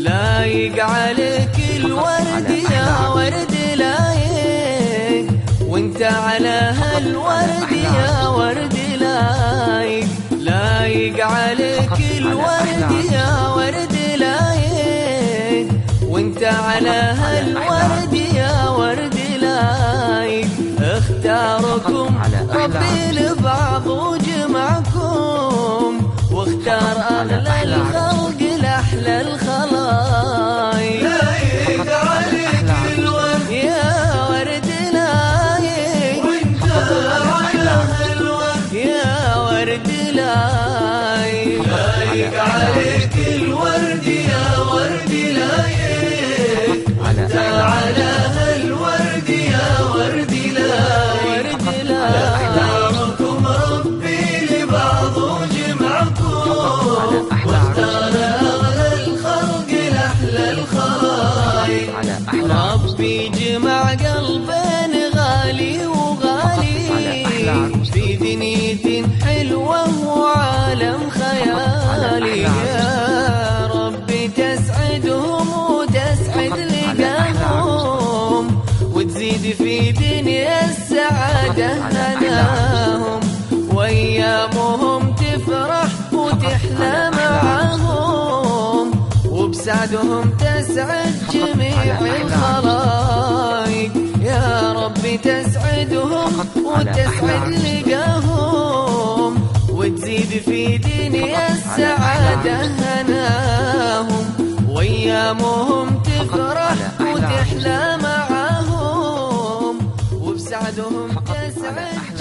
لايق عليك الورد يا ورد لايق، وانت على هالورد يا ورد لايق، لايق عليك الورد يا ورد لايق، وانت على هالورد يا ورد لايق. اختاركم ربي لبعض وجمعكم، واختار أغلى الخلق لأحلى الخلايق. لايق عليك الورد يا ورد لايق، وانت على هالورد يا ورد لايق، لايق عليك الورد يا ورد لايق، وانت على هالورد يا ورد لايق. اختاركم ربي لبعض وجمعكم، واختار أغلى الخلق لأحلى الخلايق. ربي جمع قلبين غالي وغالي في دنيا حلوة وعالم خيالي. يا ربي تسعدهم وتسعد لقاهم، وتزيد في دنيا السعادة هناهم، وأيامهم تفرح وتحلى معاهم، وبسعدهم تسعد جميع الخلايق. يا ربي تسعدهم وتسعد لقاهم، وتزيد في دنيا السعادة هناهم، وأيامهم تفرح وتحلى معاهم، وبسعدهم تسعد